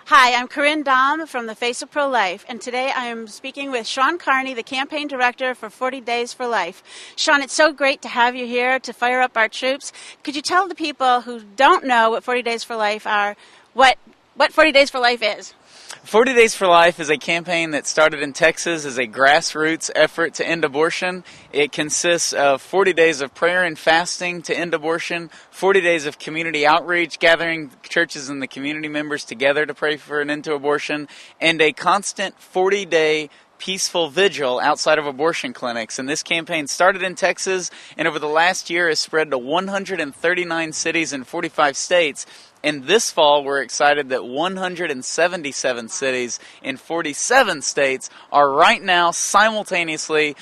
Hi, I'm Corinn from the Face of Pro-Life, and today I am speaking with Sean Carney, the campaign director for 40 Days for Life. Sean, it's so great to have you here to fire up our troops. Could you tell the people who don't know what 40 Days for Life are, what 40 Days for Life is? 40 Days for Life is a campaign that started in Texas as a grassroots effort to end abortion. It consists of 40 days of prayer and fasting to end abortion, 40 days of community outreach, gathering churches and the community members together to pray for an end to abortion, and a constant 40-day peaceful vigil outside of abortion clinics. And this campaign started in Texas and over the last year has spread to 139 cities in 45 states. And this fall, we're excited that 177 cities in 47 states are right now simultaneously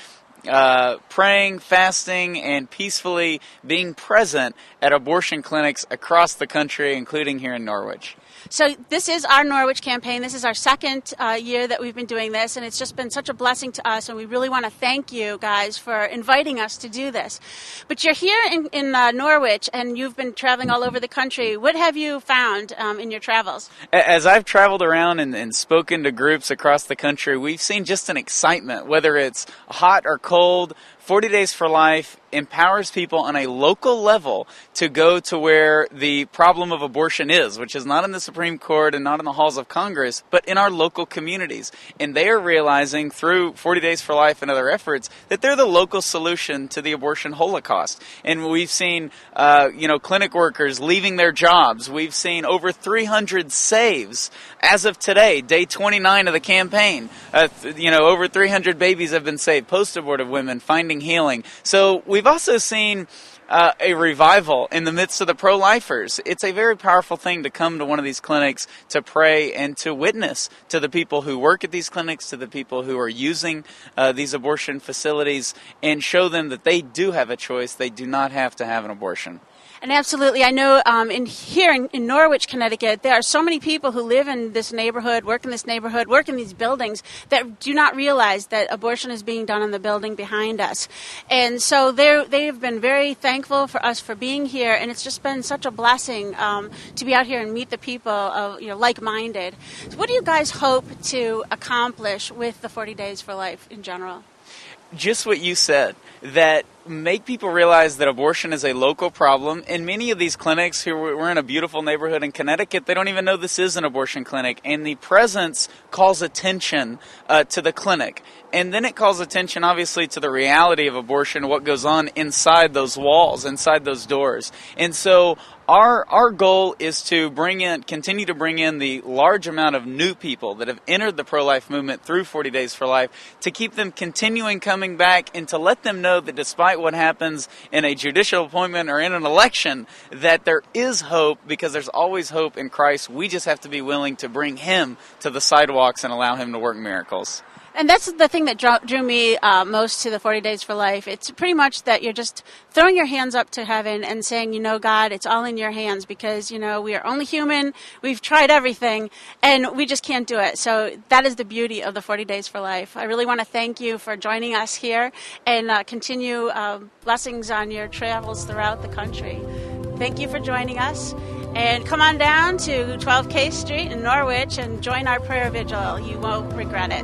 praying, fasting, and peacefully being present at abortion clinics across the country, including here in Norwich. So this is our Norwich campaign. This is our second year that we've been doing this, and it's just been such a blessing to us, and we really want to thank you guys for inviting us to do this. But you're here in Norwich, and you've been traveling all over the country. What have you found in your travels? As I've traveled around and spoken to groups across the country, we've seen just an excitement, whether it's hot or cold. 40 Days for Life empowers people on a local level to go to where the problem of abortion is, which is not in the Supreme Court and not in the halls of Congress, but in our local communities. And they are realizing through 40 Days for Life and other efforts that they're the local solution to the abortion holocaust. And we've seen, clinic workers leaving their jobs. We've seen over 300 saves as of today, day 29 of the campaign. Over 300 babies have been saved, post-abortive women finding healing. So we've also seen a revival in the midst of the pro-lifers. It's a very powerful thing to come to one of these clinics to pray and to witness to the people who work at these clinics, to the people who are using these abortion facilities, and show them that they do have a choice. They do not have to have an abortion. And absolutely, I know here in Norwich, Connecticut, there are so many people who live in this neighborhood, work in these buildings, that do not realize that abortion is being done in the building behind us. And so they have been very thankful for us for being here, and it's just been such a blessing to be out here and meet the people of like-minded. So what do you guys hope to accomplish with the 40 Days for Life in general? Just what you said, that make people realize that abortion is a local problem. In many of these clinics, here we're in a beautiful neighborhood in Connecticut, they don't even know this is an abortion clinic, and the presence calls attention to the clinic. And then it calls attention, obviously, to the reality of abortion, what goes on inside those walls, inside those doors. And so our goal is to continue to bring in the large amount of new people that have entered the pro-life movement through 40 Days for Life, to keep them continuing coming back, and to let them know that despite what happens in a judicial appointment or in an election, that there is hope, because there's always hope in Christ. We just have to be willing to bring Him to the sidewalks and allow Him to work miracles. And that's the thing that drew me most to the 40 Days for Life. It's pretty much that you're just throwing your hands up to heaven and saying, God, it's all in your hands, because, we are only human. We've tried everything, and we just can't do it. So that is the beauty of the 40 Days for Life. I really want to thank you for joining us here, and continue blessings on your travels throughout the country. Thank you for joining us. And come on down to 12 Case Street in Norwich and join our prayer vigil. You won't regret it.